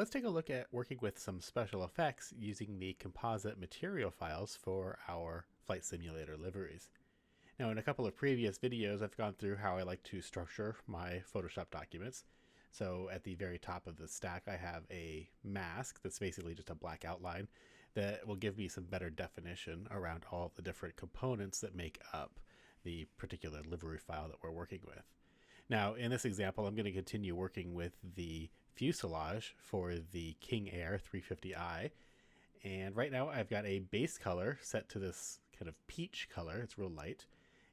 Let's take a look at working with some special effects using the composite material files for our flight simulator liveries. Now, in a couple of previous videos, I've gone through how I like to structure my Photoshop documents. So at the very top of the stack, I have a mask that's basically just a black outline that will give me some better definition around all the different components that make up the particular livery file that we're working with. Now, in this example, I'm going to continue working with the fuselage for the King Air 350i. And right now I've got a base color set to this kind of peach color. It's real light.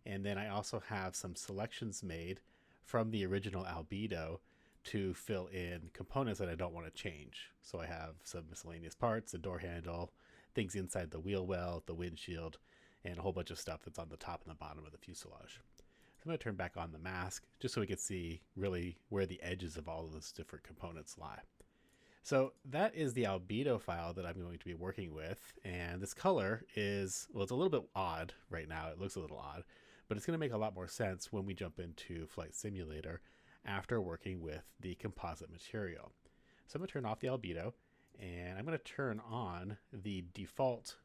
And then I also have some selections made from the original albedo to fill in components that I don't want to change. So I have some miscellaneous parts, a door handle, things inside the wheel well, the windshield, and a whole bunch of stuff that's on the top and the bottom of the fuselage. So I'm going to turn back on the mask just so we can see really where the edges of all of those different components lie. So that is the albedo file that I'm going to be working with. And this color is, well, it's a little bit odd right now. It looks a little odd, but it's going to make a lot more sense when we jump into Flight Simulator after working with the composite material. So I'm going to turn off the albedo and I'm going to turn on the default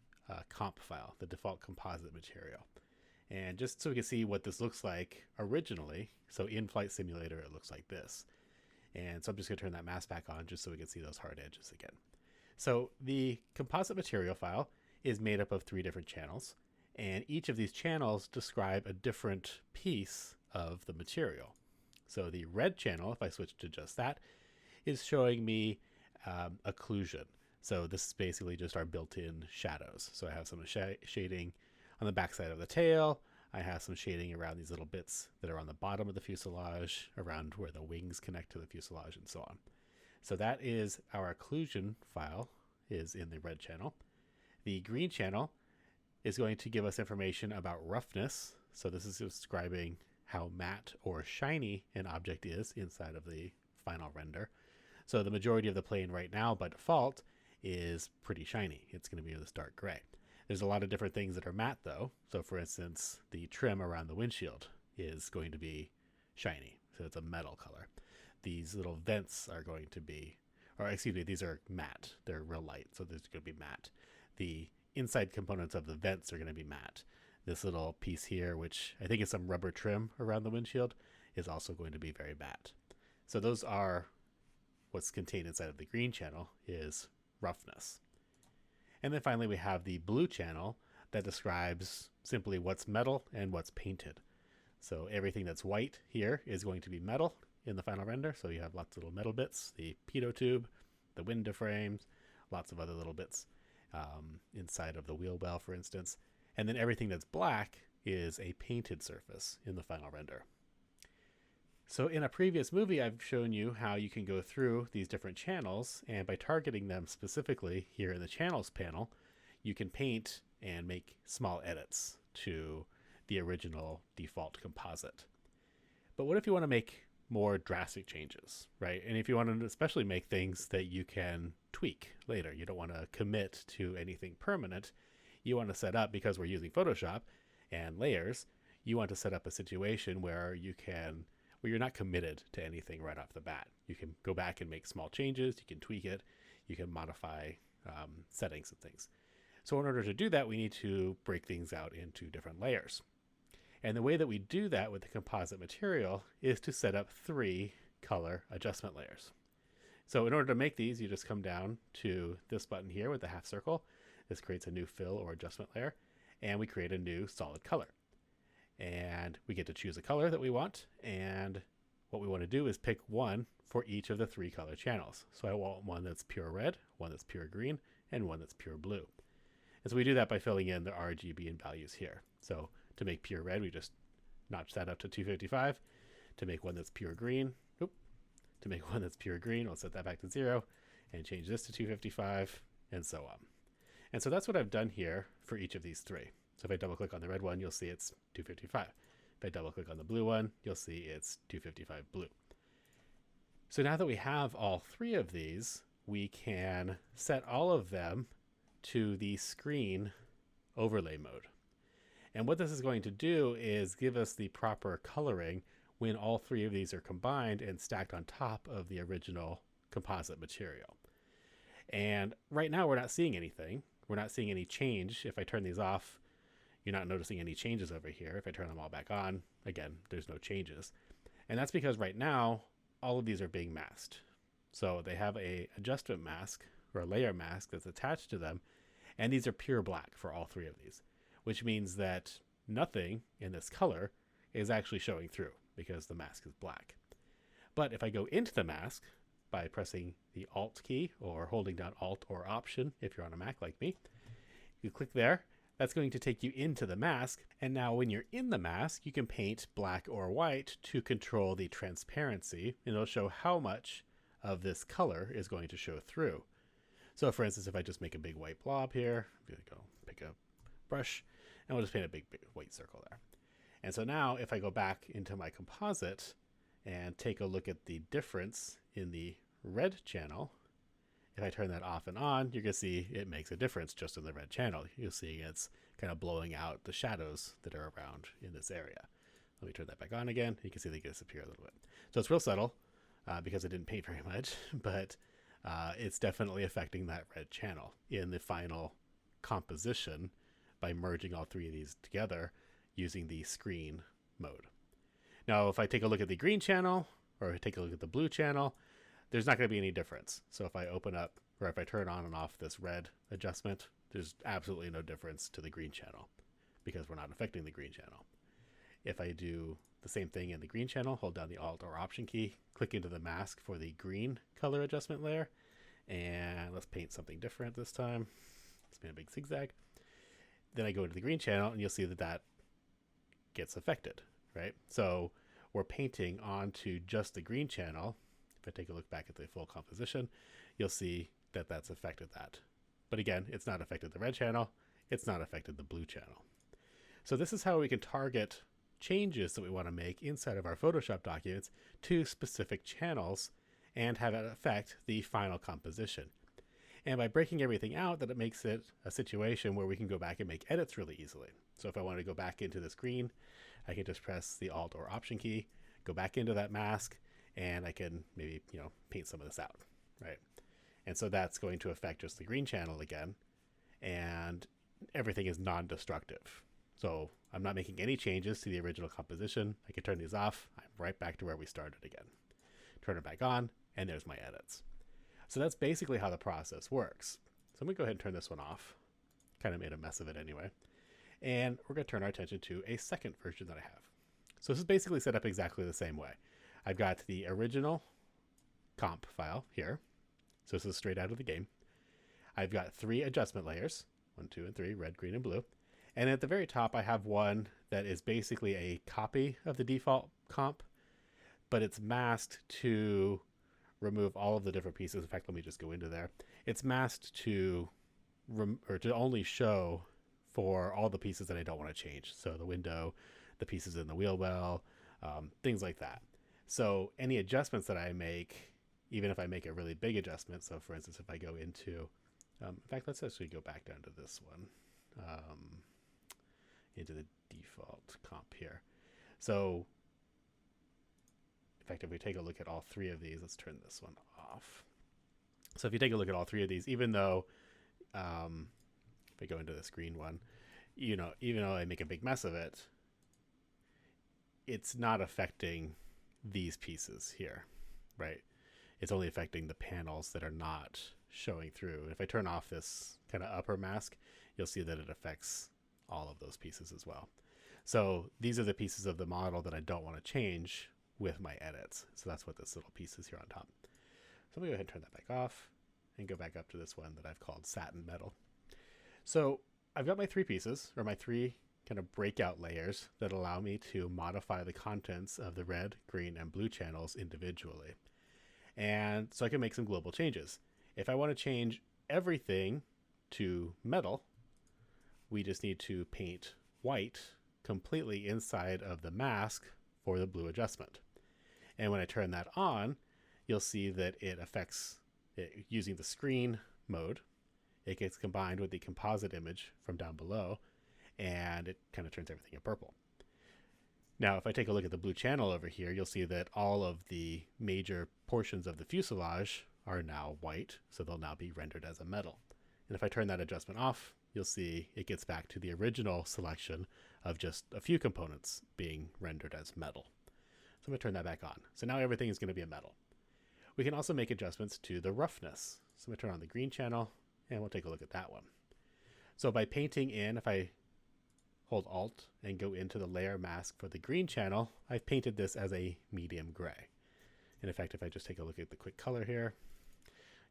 comp file, the default composite material. And just so we can see what this looks like originally, so in Flight Simulator it looks like this. And so I'm just going to turn that mask back on just so we can see those hard edges again. So the composite material file is made up of 3 different channels, and each of these channels describe a different piece of the material. So the red channel, if I switch to just that, is showing me occlusion. So this is basically just our built-in shadows. So I have some shading on the backside of the tail. I have some shading around these little bits that are on the bottom of the fuselage, around where the wings connect to the fuselage and so on. So that is our occlusion file, is in the red channel. The green channel is going to give us information about roughness. So this is describing how matte or shiny an object is inside of the final render. So the majority of the plane right now by default is pretty shiny. It's going to be this dark gray. There's a lot of different things that are matte though. So for instance, the trim around the windshield is going to be shiny. So it's a metal color. These little vents are going to be, or excuse me, these are matte. They're real light. So there's going to be matte. The inside components of the vents are going to be matte. This little piece here, which I think is some rubber trim around the windshield, is also going to be very matte. So those are what's contained inside of the green channel is roughness. And then finally we have the blue channel that describes simply what's metal and what's painted. So everything that's white here is going to be metal in the final render. So you have lots of little metal bits, the pitot tube, the window frames, lots of other little bits inside of the wheel well, for instance. And then everything that's black is a painted surface in the final render. So in a previous movie, I've shown you how you can go through these different channels, and by targeting them specifically here in the channels panel, you can paint and make small edits to the original default composite. But what if you want to make more drastic changes, right? And if you want to especially make things that you can tweak later, you don't want to commit to anything permanent. You want to set up, because we're using Photoshop and layers, you want to set up a situation where you're not committed to anything right off the bat. You can go back and make small changes, you can tweak it, you can modify settings and things. So in order to do that, we need to break things out into different layers. And the way that we do that with the composite material is to set up 3 color adjustment layers. So in order to make these, you just come down to this button here with the half circle. This creates a new fill or adjustment layer, and we create a new solid color. And we get to choose a color that we want, and what we want to do is pick one for each of the 3 color channels. So I want one that's pure red, one that's pure green, and one that's pure blue. And so we do that by filling in the RGB and values here. So to make pure red, we just notch that up to 255. To make one that's pure green, to make one that's pure green, we'll set that back to 0 and change this to 255, and so on. And so that's what I've done here for each of these 3. So if I double click on the red one, you'll see it's 255. If I double click on the blue one, you'll see it's 255 blue. So now that we have all 3 of these, we can set all of them to the screen overlay mode. And what this is going to do is give us the proper coloring when all 3 of these are combined and stacked on top of the original composite material. And right now we're not seeing anything. We're not seeing any change. If I turn these off, you're not noticing any changes over here. If I turn them all back on, again, there's no changes. And that's because right now, all of these are being masked. So they have a adjustment mask or a layer mask that's attached to them. And these are pure black for all three of these, which means that nothing in this color is actually showing through because the mask is black. But if I go into the mask by pressing the Alt key or holding down Alt or Option, if you're on a Mac like me, you click there, that's going to take you into the mask. And now when you're in the mask, you can paint black or white to control the transparency, and it'll show how much of this color is going to show through. So for instance, if I just make a big white blob here, I'm going to go pick a brush and we'll just paint a big white circle there. And so now if I go back into my composite and take a look at the difference in the red channel, if I turn that off and on, you're going to see it makes a difference just in the red channel. You'll see it's kind of blowing out the shadows that are around in this area. Let me turn that back on again. You can see they disappear a little bit. So it's real subtle because I didn't paint very much, but it's definitely affecting that red channel in the final composition by merging all three of these together using the screen mode. Now, if I take a look at the green channel or take a look at the blue channel, there's not going to be any difference. So if I open up or if I turn on and off this red adjustment, there's absolutely no difference to the green channel because we're not affecting the green channel. If I do the same thing in the green channel, hold down the Alt or Option key, click into the mask for the green color adjustment layer, and let's paint something different this time. Let's paint a big zigzag. Then I go into the green channel and you'll see that that gets affected, right? So we're painting onto just the green channel. If I take a look back at the full composition, you'll see that that's affected that. But again, it's not affected the red channel. It's not affected the blue channel. So this is how we can target changes that we want to make inside of our Photoshop documents to specific channels and have it affect the final composition. And by breaking everything out, that it makes it a situation where we can go back and make edits really easily. So if I want to go back into this green, I can just press the Alt or Option key, go back into that mask, and I can maybe, paint some of this out, right? And so that's going to affect just the green channel again, and everything is non-destructive. So I'm not making any changes to the original composition. I can turn these off. I'm right back to where we started again. Turn it back on, and there's my edits. So that's basically how the process works. So I'm going to go ahead and turn this one off. Kind of made a mess of it anyway. And we're going to turn our attention to a second version that I have. So this is basically set up exactly the same way. I've got the original comp file here. So this is straight out of the game. I've got 3 adjustment layers, 1, 2, and 3, red, green, and blue. And at the very top, I have one that is basically a copy of the default comp, but it's masked to remove all of the different pieces. In fact, let me just go into there. It's masked to only show for all the pieces that I don't want to change. So the window, the pieces in the wheel well, things like that. So any adjustments that I make, even if I make a really big adjustment, so for instance, if I go into, in fact, let's actually go back down to this one, into the default comp here. So in fact, if we take a look at all 3 of these, let's turn this one off. So if you take a look at all 3 of these, even though, if I go into this green one, even though I make a big mess of it, it's not affecting these pieces here, right? It's only affecting the panels that are not showing through. If I turn off this kind of upper mask, you'll see that it affects all of those pieces as well. So these are the pieces of the model that I don't want to change with my edits. So that's what this little piece is here on top. So I'm going to go ahead and turn that back off and go back up to this one that I've called satin metal. So I've got my 3 pieces, or my 3 kind of breakout layers that allow me to modify the contents of the red, green, and blue channels individually. And so I can make some global changes. If I want to change everything to metal, we just need to paint white completely inside of the mask for the blue adjustment. And when I turn that on, you'll see that it affects it using the screen mode. It gets combined with the composite image from down below, and it kind of turns everything in purple. Now, if I take a look at the blue channel over here, you'll see that all of the major portions of the fuselage are now white, so they'll now be rendered as a metal. And if I turn that adjustment off, you'll see it gets back to the original selection of just a few components being rendered as metal. So I'm going to turn that back on. So now everything is going to be a metal. We can also make adjustments to the roughness. So I'm going to turn on the green channel, and we'll take a look at that one. So by painting in, if I hold Alt and go into the layer mask for the green channel, I've painted this as a medium gray. And in fact, if I just take a look at the quick color here,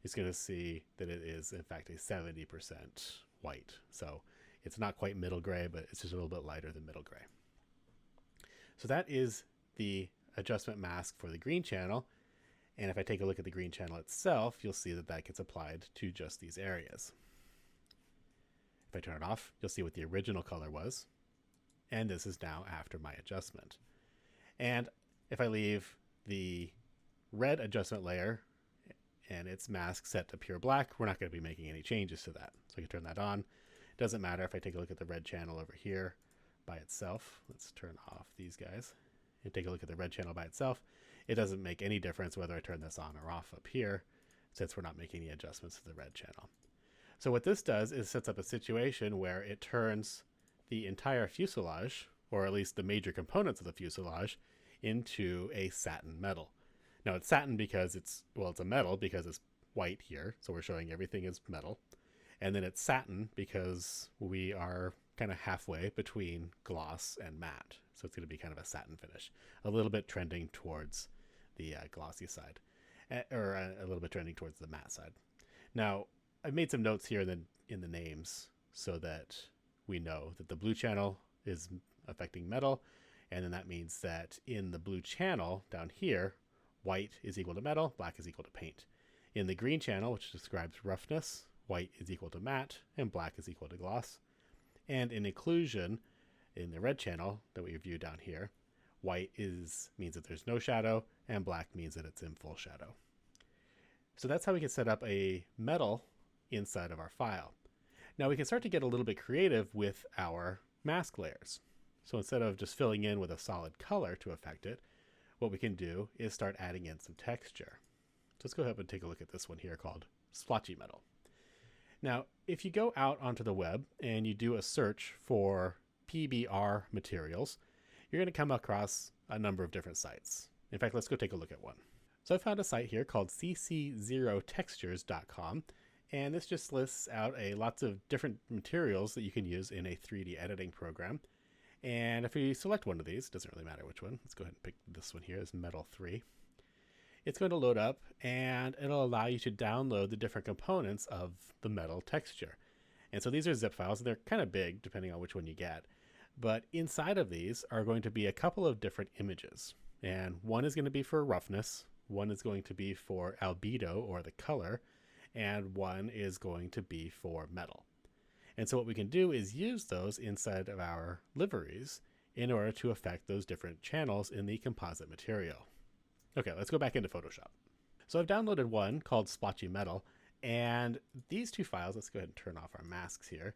it's going to see that it is in fact a 70% white. So it's not quite middle gray, but it's just a little bit lighter than middle gray. So that is the adjustment mask for the green channel. And if I take a look at the green channel itself, you'll see that that gets applied to just these areas. If I turn it off, you'll see what the original color was. And this is now after my adjustment. And if I leave the red adjustment layer and its mask set to pure black, we're not going to be making any changes to that. So I can turn that on. It doesn't matter if I take a look at the red channel over here by itself. Let's turn off these guys and take a look at the red channel by itself. It doesn't make any difference whether I turn this on or off up here, since we're not making any adjustments to the red channel. So what this does is sets up a situation where it turns the entire fuselage, or at least the major components of the fuselage, into a satin metal. Now it's satin because it's a metal because it's white here, so we're showing everything is metal. And then it's satin because we are kind of halfway between gloss and matte. So it's going to be kind of a satin finish, a little bit trending towards the glossy side, or a little bit trending towards the matte side. Now, I've made some notes here in the names so that we know that the blue channel is affecting metal, and then that means that in the blue channel down here, white is equal to metal, black is equal to paint. In the green channel, which describes roughness, white is equal to matte, and black is equal to gloss. And in occlusion, in the red channel that we view down here, white means that there's no shadow, and black means that it's in full shadow. So that's how we can set up a metal inside of our file. Now we can start to get a little bit creative with our mask layers. So instead of just filling in with a solid color to affect it, what we can do is start adding in some texture. So let's go ahead and take a look at this one here called splotchy metal. Now, if you go out onto the web and you do a search for PBR materials, you're going to come across a number of different sites. In fact, let's go take a look at one. So I found a site here called cc0textures.com, and this just lists out lots of different materials that you can use in a 3D editing program. And if we select one of these, it doesn't really matter which one. Let's go ahead and pick this one here, this Metal 3. It's going to load up, and it'll allow you to download the different components of the metal texture. And so these are zip files, and they're kind of big depending on which one you get. But inside of these are going to be a couple of different images. And one is going to be for roughness, one is going to be for albedo, or the color, and one is going to be for metal. And so what we can do is use those inside of our liveries in order to affect those different channels in the composite material. Okay, let's go back into Photoshop. So I've downloaded one called Splotchy Metal, and these two files, let's go ahead and turn off our masks here.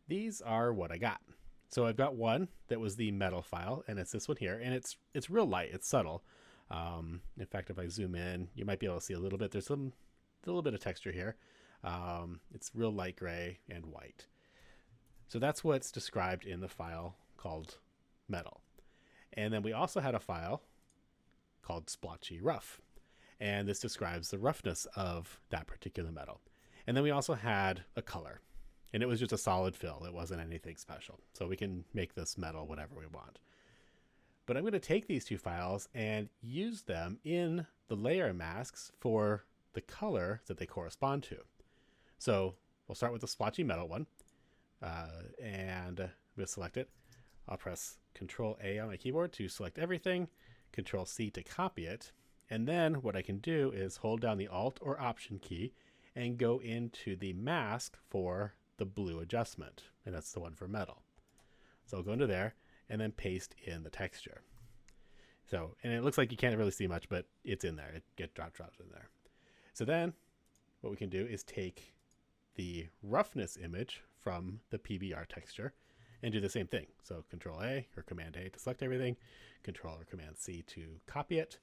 These are what I got. So I've got one that was the metal file, and it's this one here, and it's real light, it's subtle. In fact, if I zoom in, you might be able to see a little bit. There's a little bit of texture here. It's real light gray and white. So that's what's described in the file called metal. And then we also had a file called splotchy rough. And this describes the roughness of that particular metal. And then we also had a color. And it was just a solid fill. It wasn't anything special. So we can make this metal whatever we want. But I'm going to take these two files and use them in the layer masks for the color that they correspond to. So we'll start with the splotchy metal one. And I'm going to select it. I'll press Control A on my keyboard to select everything, Control C to copy it. And then what I can do is hold down the Alt or Option key and go into the mask for the blue adjustment. And that's the one for metal. So I'll go into there and then paste in the texture. So, and it looks like you can't really see much, but it's in there. It drops in there. So then what we can do is take the roughness image from the PBR texture and do the same thing. So Control A or Command A to select everything, Control or Command C to copy it.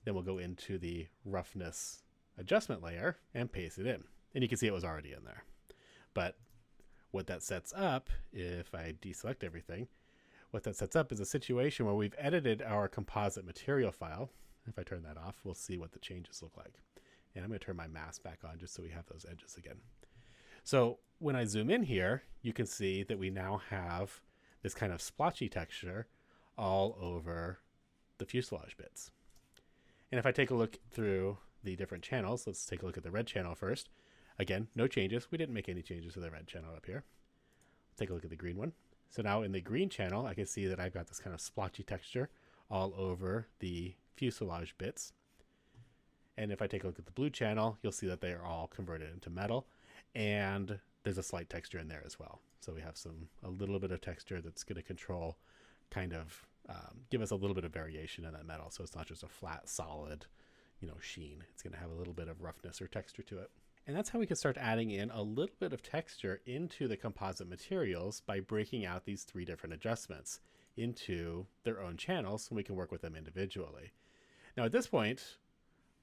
Then we'll go into the roughness adjustment layer and paste it in. And you can see it was already in there. But what that sets up, if I deselect everything, what that sets up is a situation where we've edited our composite material file. If I turn that off, we'll see what the changes look like. And I'm going to turn my mask back on just so we have those edges again. So when I zoom in here, you can see that we now have this kind of splotchy texture all over the fuselage bits. And if I take a look through the different channels, let's take a look at the red channel first. Again, no changes. We didn't make any changes to the red channel up here. Take a look at the green one. So now in the green channel, I can see that I've got this kind of splotchy texture all over the fuselage bits. And if I take a look at the blue channel, you'll see that they are all converted into metal, and there's a slight texture in there as well. So we have a little bit of texture that's going to control, kind of give us a little bit of variation in that metal. So it's not just a flat, solid, sheen. It's going to have a little bit of roughness or texture to it. And that's how we can start adding in a little bit of texture into the composite materials by breaking out these 3 different adjustments into their own channels, so we can work with them individually. Now at this point,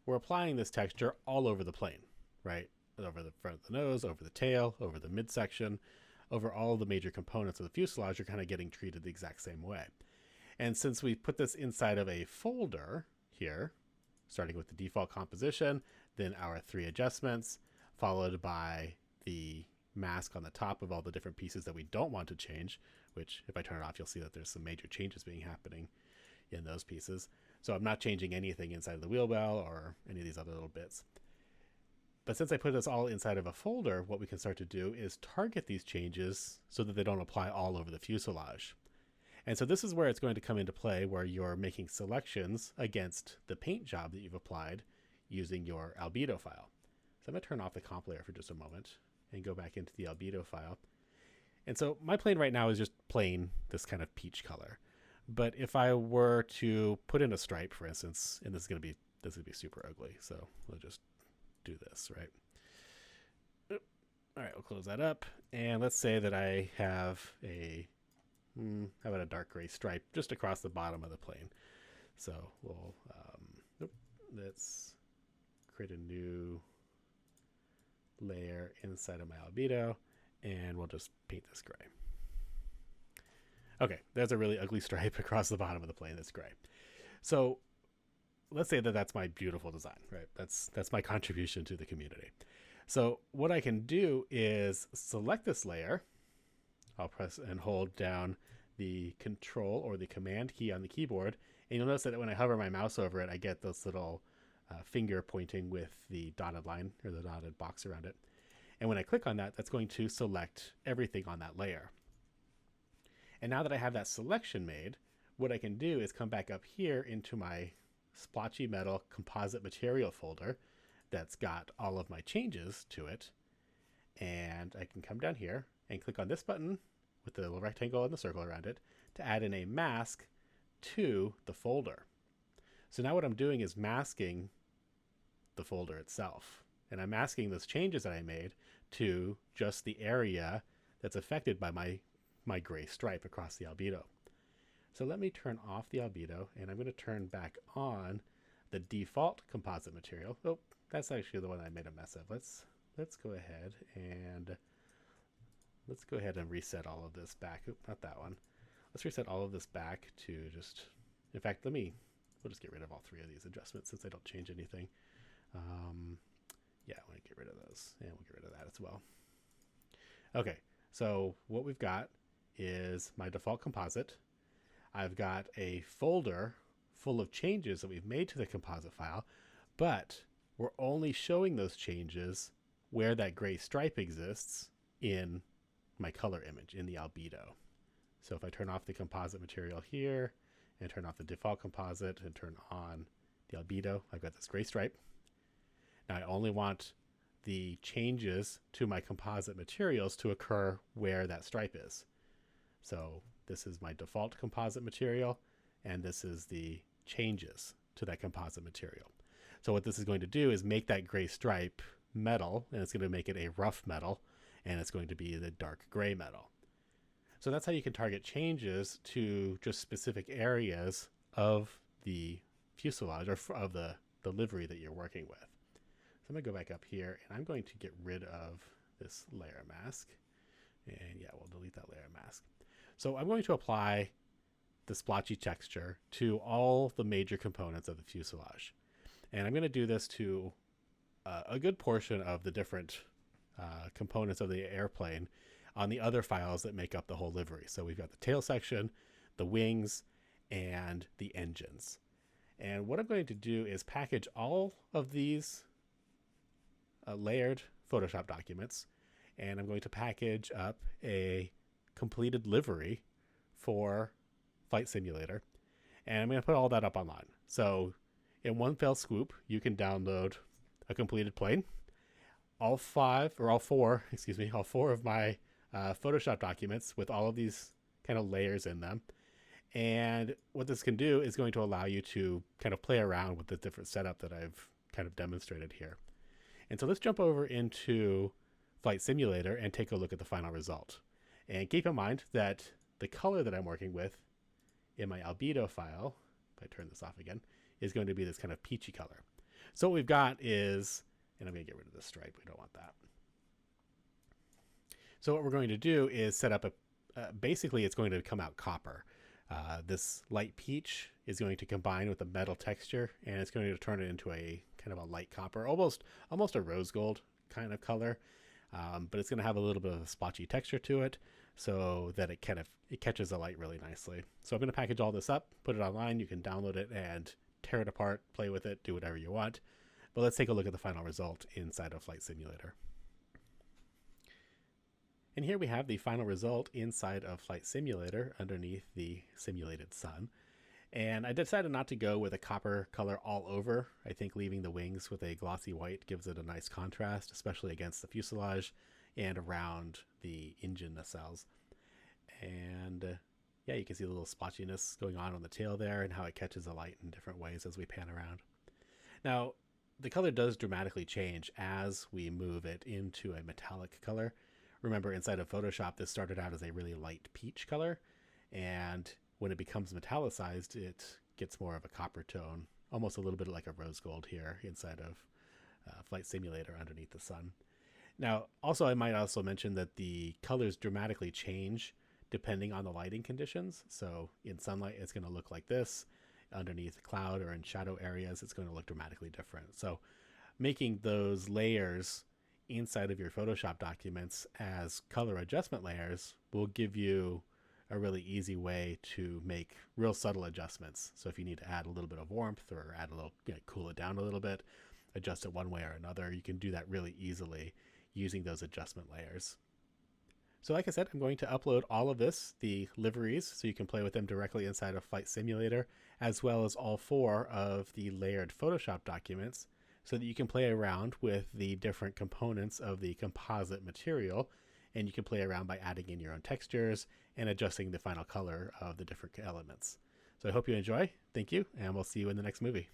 we're applying this texture all over the plane, right? Over the front of the nose, over the tail, over the midsection, over all the major components of the fuselage are kind of getting treated the exact same way. And since we put this inside of a folder here, starting with the default composition, then our 3 adjustments, followed by the mask on the top of all the different pieces that we don't want to change, which if I turn it off, you'll see that there's some major changes happening in those pieces. So I'm not changing anything inside of the wheel well or any of these other little bits. But since I put this all inside of a folder, what we can start to do is target these changes so that they don't apply all over the fuselage. And so this is where it's going to come into play, where you're making selections against the paint job that you've applied using your albedo file. So I'm going to turn off the comp layer for just a moment and go back into the albedo file. And so my plane right now is just plain this kind of peach color. But if I were to put in a stripe, for instance, and this is going to be super ugly, so we'll just do this, right? All right, we'll close that up. And let's say that I have how about a dark gray stripe just across the bottom of the plane. So we'll, let's create a new layer inside of my albedo, and we'll just paint this gray. Okay, there's a really ugly stripe across the bottom of the plane that's gray. So let's say that that's my beautiful design, right? That's my contribution to the community. So what I can do is select this layer. I'll press and hold down the control or the command key on the keyboard, and you'll notice that when I hover my mouse over it, I get this little finger pointing with the dotted line or the dotted box around it. And when I click on that, that's going to select everything on that layer. And now that I have that selection made, what I can do is come back up here into my splotchy metal composite material folder that's got all of my changes to it. And I can come down here and click on this button with the little rectangle and the circle around it to add in a mask to the folder. So now what I'm doing is masking the folder itself. And I'm masking those changes that I made to just the area that's affected by my gray stripe across the albedo. So let me turn off the albedo, and I'm going to turn back on the default composite material. Oh, that's actually the one I made a mess of. Let's go ahead and reset all of this back. Oop, not that one. Let's reset all of this back to just, in fact, we'll just get rid of all 3 of these adjustments since they don't change anything. Yeah, I want to get rid of those, and we'll get rid of that as well. Okay, so what we've got is my default composite. I've got a folder full of changes that we've made to the composite file, but we're only showing those changes where that gray stripe exists in my color image, in the albedo. So if I turn off the composite material here and turn off the default composite and turn on the albedo, I've got this gray stripe. Now I only want the changes to my composite materials to occur where that stripe is. So this is my default composite material, and this is the changes to that composite material. So what this is going to do is make that gray stripe metal, and it's going to make it a rough metal, and it's going to be the dark gray metal. So that's how you can target changes to just specific areas of the fuselage or of the livery that you're working with. So I'm going to go back up here and I'm going to get rid of this layer mask. And yeah, we'll delete that layer mask. So I'm going to apply the splotchy texture to all the major components of the fuselage. And I'm going to do this to a good portion of the different components of the airplane on the other files that make up the whole livery. So we've got the tail section, the wings, and the engines. And what I'm going to do is package all of these layered Photoshop documents, and I'm going to package up a completed livery for Flight Simulator, and I'm going to put all that up online. So in one fell swoop, you can download a completed plane, all four of my Photoshop documents with all of these kind of layers in them. And what this can do is going to allow you to kind of play around with the different setup that I've kind of demonstrated here. And so let's jump over into Flight Simulator and take a look at the final result. And keep in mind that the color that I'm working with in my albedo file, if I turn this off again, is going to be this kind of peachy color. So what we've got is, and I'm going to get rid of this stripe, we don't want that. So what we're going to do is set up basically it's going to come out copper. This light peach is going to combine with the metal texture, and it's going to turn it into a kind of a light copper, almost a rose gold kind of color. But it's going to have a little bit of a splotchy texture to it so that it catches the light really nicely. So I'm going to package all this up, put it online. You can download it and tear it apart, play with it, do whatever you want. But let's take a look at the final result inside of Flight Simulator. And here we have the final result inside of Flight Simulator underneath the simulated sun. And I decided not to go with a copper color all over. I think leaving the wings with a glossy white gives it a nice contrast, especially against the fuselage and around the engine nacelles. And yeah, you can see the little splotchiness going on the tail there and how it catches the light in different ways as we pan around. Now, the color does dramatically change as we move it into a metallic color. Remember, inside of Photoshop, this started out as a really light peach color, and when it becomes metallicized, it gets more of a copper tone, almost a little bit like a rose gold here inside of Flight Simulator underneath the sun. Now, also, I might also mention that the colors dramatically change depending on the lighting conditions. So in sunlight, it's going to look like this. Underneath a cloud or in shadow areas, it's going to look dramatically different. So making those layers inside of your Photoshop documents as color adjustment layers will give you a really easy way to make real subtle adjustments. So if you need to add a little bit of warmth or add a little, cool it down a little bit, adjust it one way or another, you can do that really easily using those adjustment layers. So like I said, I'm going to upload all of this, the liveries, so you can play with them directly inside of Flight Simulator, as well as all four of the layered Photoshop documents, so that you can play around with the different components of the composite material, and you can play around by adding in your own textures and adjusting the final color of the different elements. So I hope you enjoy. Thank you, and we'll see you in the next movie.